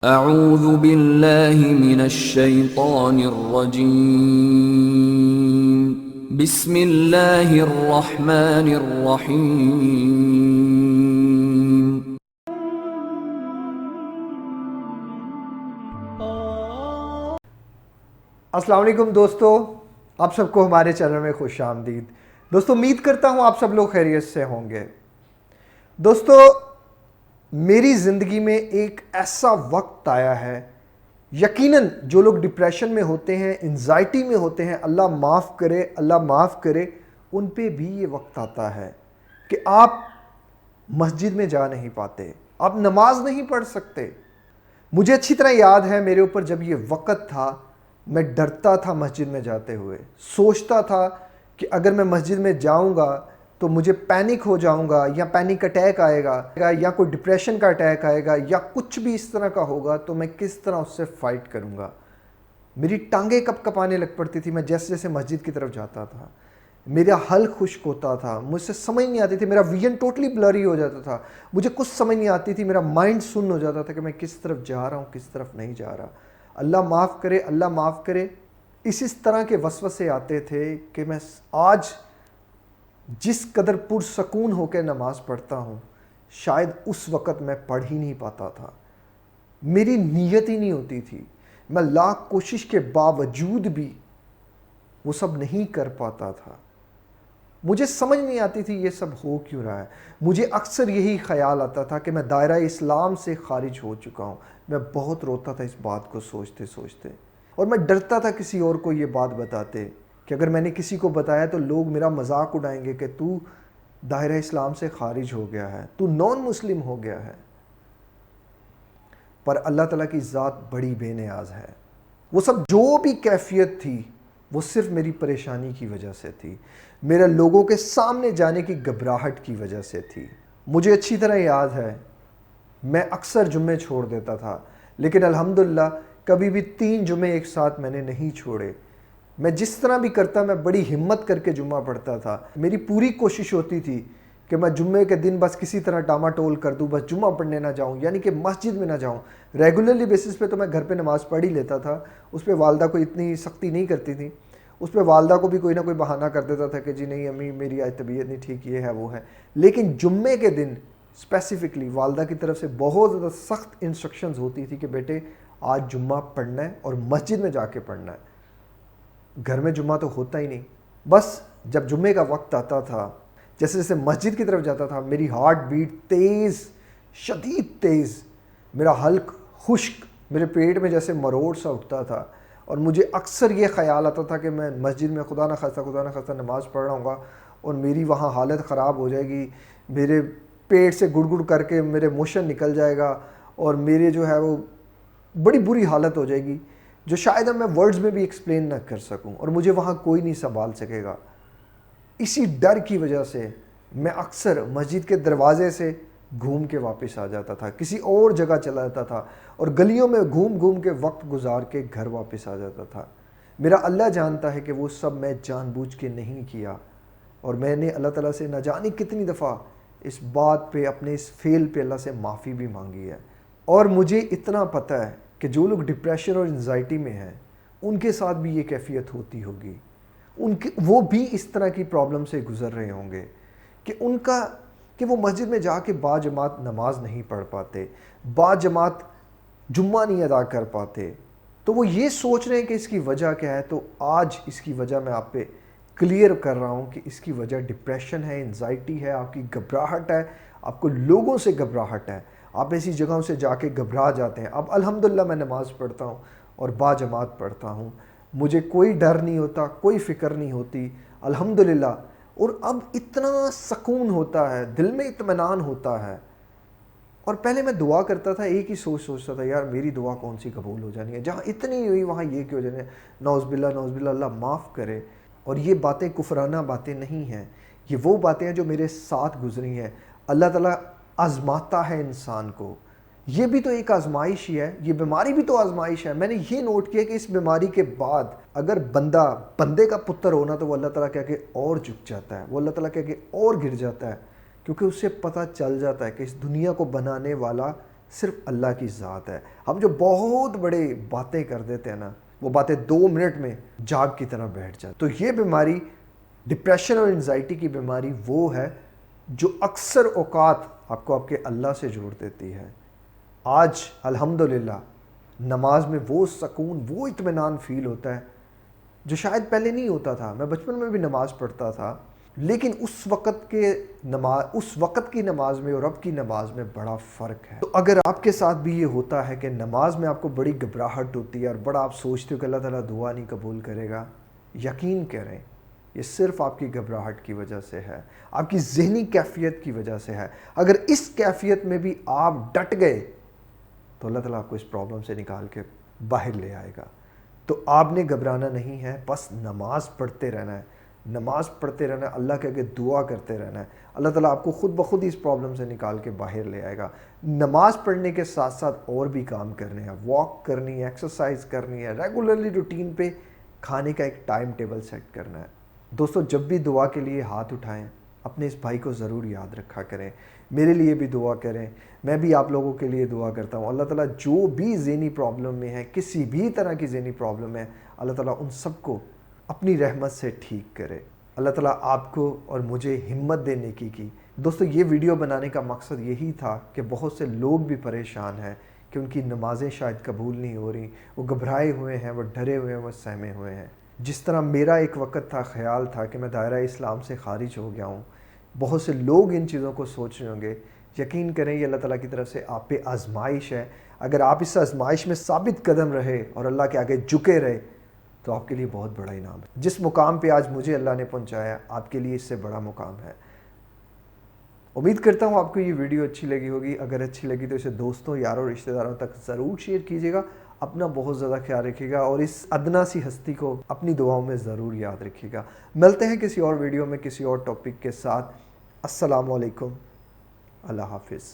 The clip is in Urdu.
اعوذ باللہ من الشیطان الرجیم بسم اللہ الرحمن الرحیم۔ السلام علیکم دوستو، آپ سب کو ہمارے چینل میں خوش آمدید۔ دوستو امید کرتا ہوں آپ سب لوگ خیریت سے ہوں گے۔ دوستو میری زندگی میں ایک ایسا وقت آیا ہے، یقیناً جو لوگ ڈپریشن میں ہوتے ہیں، انزائٹی میں ہوتے ہیں، اللہ معاف کرے، اللہ معاف کرے، ان پہ بھی یہ وقت آتا ہے کہ آپ مسجد میں جا نہیں پاتے، آپ نماز نہیں پڑھ سکتے۔ مجھے اچھی طرح یاد ہے میرے اوپر جب یہ وقت تھا، میں ڈرتا تھا مسجد میں جاتے ہوئے، سوچتا تھا کہ اگر میں مسجد میں جاؤں گا تو مجھے پینک ہو جاؤں گا، یا پینک اٹیک آئے گا، یا کوئی ڈپریشن کا اٹیک آئے گا، یا کچھ بھی اس طرح کا ہوگا تو میں کس طرح اس سے فائٹ کروں گا۔ میری ٹانگیں کپ کپانے لگ پڑتی تھی میں جیسے جیسے مسجد کی طرف جاتا تھا، میرا حلق خشک ہوتا تھا، مجھ سے سمجھ نہیں آتی تھی، میرا ویژن ٹوٹلی بلری ہو جاتا تھا، مجھے کچھ سمجھ نہیں آتی تھی، میرا مائنڈ سن ہو جاتا تھا کہ میں کس طرف جا رہا ہوں کس طرف نہیں جا رہا۔ اللہ معاف کرے، اللہ معاف کرے۔ اس طرح کے وسوسے آتے تھے کہ میں آج جس قدر پرسکون ہو کے نماز پڑھتا ہوں شاید اس وقت میں پڑھ ہی نہیں پاتا تھا، میری نیت ہی نہیں ہوتی تھی، میں لاکھ کوشش کے باوجود بھی وہ سب نہیں کر پاتا تھا۔ مجھے سمجھ نہیں آتی تھی یہ سب ہو کیوں رہا ہے۔ مجھے اکثر یہی خیال آتا تھا کہ میں دائرہ اسلام سے خارج ہو چکا ہوں۔ میں بہت روتا تھا اس بات کو سوچتے سوچتے، اور میں ڈرتا تھا کسی اور کو یہ بات بتاتے کہ اگر میں نے کسی کو بتایا تو لوگ میرا مذاق اڑائیں گے کہ تو دائرہ اسلام سے خارج ہو گیا ہے، تو نان مسلم ہو گیا ہے۔ پر اللہ تعالیٰ کی ذات بڑی بے نیاز ہے۔ وہ سب جو بھی کیفیت تھی وہ صرف میری پریشانی کی وجہ سے تھی، میرے لوگوں کے سامنے جانے کی گھبراہٹ کی وجہ سے تھی۔ مجھے اچھی طرح یاد ہے میں اکثر جمعے چھوڑ دیتا تھا، لیکن الحمدللہ کبھی بھی 3 جمعے ایک ساتھ میں نے نہیں چھوڑے۔ میں جس طرح بھی کرتا میں بڑی ہمت کر کے جمعہ پڑھتا تھا۔ میری پوری کوشش ہوتی تھی کہ میں جمعے کے دن بس کسی طرح ٹاما ٹول کر دوں، بس جمعہ پڑھنے نہ جاؤں، یعنی کہ مسجد میں نہ جاؤں۔ ریگولرلی بیسس پہ تو میں گھر پہ نماز پڑھ ہی لیتا تھا، اس پہ والدہ کو اتنی سختی نہیں کرتی تھی، اس پہ والدہ کو بھی کوئی نہ کوئی بہانہ کر دیتا تھا کہ جی نہیں امی میری آج طبیعت نہیں ٹھیک، یہ ہے وہ ہے۔ لیکن جمعے کے دن اسپیسیفکلی والدہ کی طرف سے بہت زیادہ سخت انسٹرکشنز ہوتی تھی کہ بیٹے آج جمعہ پڑھنا ہے اور مسجد میں جا کے پڑھنا ہے۔ گھر میں جمعہ تو ہوتا ہی نہیں۔ بس جب جمعے کا وقت آتا تھا، جیسے جیسے مسجد کی طرف جاتا تھا میری ہارٹ بیٹ تیز، شدید تیز، میرا حلق خشک، میرے پیٹ میں جیسے مروڑ سا اٹھتا تھا، اور مجھے اکثر یہ خیال آتا تھا کہ میں مسجد میں خدا نہ خواستہ نماز پڑھ رہا ہوں گا اور میری وہاں حالت خراب ہو جائے گی، میرے پیٹ سے گڑ گڑ کر کے میرے موشن نکل جائے گا، اور میرے جو ہے وہ بڑی بری حالت ہو جائے گی جو شاید میں ورڈز میں بھی ایکسپلین نہ کر سکوں، اور مجھے وہاں کوئی نہیں سنبھال سکے گا۔ اسی ڈر کی وجہ سے میں اکثر مسجد کے دروازے سے گھوم کے واپس آ جاتا تھا، کسی اور جگہ چلا جاتا تھا، اور گلیوں میں گھوم گھوم کے وقت گزار کے گھر واپس آ جاتا تھا۔ میرا اللہ جانتا ہے کہ وہ سب میں جان بوجھ کے نہیں کیا، اور میں نے اللہ تعالیٰ سے نہ جانے کتنی دفعہ اس بات پہ، اپنے اس فیل پہ اللہ سے معافی بھی مانگی ہے۔ اور مجھے اتنا پتہ ہے کہ جو لوگ ڈپریشن اور انزائٹی میں ہیں ان کے ساتھ بھی یہ کیفیت ہوتی ہوگی، وہ بھی اس طرح کی پرابلم سے گزر رہے ہوں گے کہ وہ مسجد میں جا کے با جماعت نماز نہیں پڑھ پاتے، با جماعت جمعہ نہیں ادا کر پاتے، تو وہ یہ سوچ رہے ہیں کہ اس کی وجہ کیا ہے۔ تو آج اس کی وجہ میں آپ پہ کلیئر کر رہا ہوں کہ اس کی وجہ ڈپریشن ہے، انزائٹی ہے، آپ کی گھبراہٹ ہے، آپ کو لوگوں سے گھبراہٹ ہے، آپ ایسی جگہوں سے جا کے گھبرا جاتے ہیں۔ اب الحمدللہ میں نماز پڑھتا ہوں اور با جماعت پڑھتا ہوں، مجھے کوئی ڈر نہیں ہوتا، کوئی فکر نہیں ہوتی الحمدللہ، اور اب اتنا سکون ہوتا ہے، دل میں اطمینان ہوتا ہے۔ اور پہلے میں دعا کرتا تھا ایک ہی سوچتا تھا یار میری دعا کون سی قبول ہو جانی ہے، جہاں اتنی ہوئی وہاں یہ کیوں ہو جانی ہے، نعوذ باللہ اللہ معاف کرے۔ اور یہ باتیں کفرانہ باتیں نہیں ہیں، یہ وہ باتیں ہیں جو میرے ساتھ گزری ہیں۔ اللہ تعالیٰ آزماتا ہے انسان کو، یہ بھی تو ایک آزمائش ہی ہے، یہ بیماری بھی تو آزمائش ہے۔ میں نے یہ نوٹ کیا کہ اس بیماری کے بعد اگر بندے کا پتر ہونا تو وہ اللہ تعالیٰ کہہ کے اور جھک جاتا ہے، وہ اللہ تعالیٰ کہہ کے اور گر جاتا ہے، کیونکہ اسے پتہ چل جاتا ہے کہ اس دنیا کو بنانے والا صرف اللہ کی ذات ہے۔ ہم جو بہت بڑے باتیں کر دیتے ہیں نا، وہ باتیں 2 منٹ میں جاگ کی طرح بیٹھ جاتی۔ تو یہ بیماری، ڈپریشن اور انزائٹی کی بیماری، وہ ہے جو اکثر اوقات آپ کو آپ کے اللہ سے جوڑ دیتی ہے۔ آج الحمدللہ نماز میں وہ سکون، وہ اطمینان فیل ہوتا ہے جو شاید پہلے نہیں ہوتا تھا۔ میں بچپن میں بھی نماز پڑھتا تھا، لیکن اس وقت کی نماز میں اور اب کی نماز میں بڑا فرق ہے۔ تو اگر آپ کے ساتھ بھی یہ ہوتا ہے کہ نماز میں آپ کو بڑی گھبراہٹ ہوتی ہے اور بڑا آپ سوچتے ہو کہ اللہ تعالیٰ دعا نہیں قبول کرے گا، یقین کریں یہ صرف آپ کی گھبراہٹ کی وجہ سے ہے، آپ کی ذہنی کیفیت کی وجہ سے ہے۔ اگر اس کیفیت میں بھی آپ ڈٹ گئے تو اللہ تعالیٰ آپ کو اس پرابلم سے نکال کے باہر لے آئے گا۔ تو آپ نے گھبرانا نہیں ہے، بس نماز پڑھتے رہنا ہے، نماز پڑھتے رہنا ہے، اللہ کے آگے دعا کرتے رہنا ہے۔ اللہ تعالیٰ آپ کو خود بخود اس پرابلم سے نکال کے باہر لے آئے گا۔ نماز پڑھنے کے ساتھ ساتھ اور بھی کام کرنے ہیں، واک کرنی ہے، ایکسرسائز کرنی ہے، ریگولرلی روٹین پہ کھانے کا ایک ٹائم ٹیبل سیٹ کرنا ہے۔ دوستو، جب بھی دعا کے لیے ہاتھ اٹھائیں اپنے اس بھائی کو ضرور یاد رکھا کریں، میرے لیے بھی دعا کریں، میں بھی آپ لوگوں کے لیے دعا کرتا ہوں۔ اللہ تعالیٰ جو بھی ذہنی پرابلم میں ہے، کسی بھی طرح کی ذہنی پرابلم ہے، اللہ تعالیٰ ان سب کو اپنی رحمت سے ٹھیک کرے۔ اللہ تعالیٰ آپ کو اور مجھے ہمت دے نیکی کی۔ دوستو، یہ ویڈیو بنانے کا مقصد یہی تھا کہ بہت سے لوگ بھی پریشان ہیں کہ ان کی نمازیں شاید قبول نہیں ہو رہی، وہ گھبرائے ہوئے ہیں، وہ ڈرے ہوئے ہیں، وہ سہمے ہوئے ہیں۔ جس طرح میرا ایک وقت تھا، خیال تھا کہ میں دائرہ اسلام سے خارج ہو گیا ہوں، بہت سے لوگ ان چیزوں کو سوچ رہے ہوں گے۔ یقین کریں یہ اللہ تعالیٰ کی طرف سے آپ پہ آزمائش ہے۔ اگر آپ اس آزمائش میں ثابت قدم رہے اور اللہ کے آگے جھکے رہے تو آپ کے لیے بہت بڑا انعام ہے۔ جس مقام پہ آج مجھے اللہ نے پہنچایا، آپ کے لیے اس سے بڑا مقام ہے۔ امید کرتا ہوں آپ کو یہ ویڈیو اچھی لگی ہوگی۔ اگر اچھی لگی تو اسے دوستوں، یاروں، رشتہ داروں تک ضرور شیئر کیجیے گا۔ اپنا بہت زیادہ خیال رکھیے گا اور اس ادنا سی ہستی کو اپنی دعاؤں میں ضرور یاد رکھیے گا۔ ملتے ہیں کسی اور ویڈیو میں کسی اور ٹاپک کے ساتھ۔ السلام علیکم، اللہ حافظ۔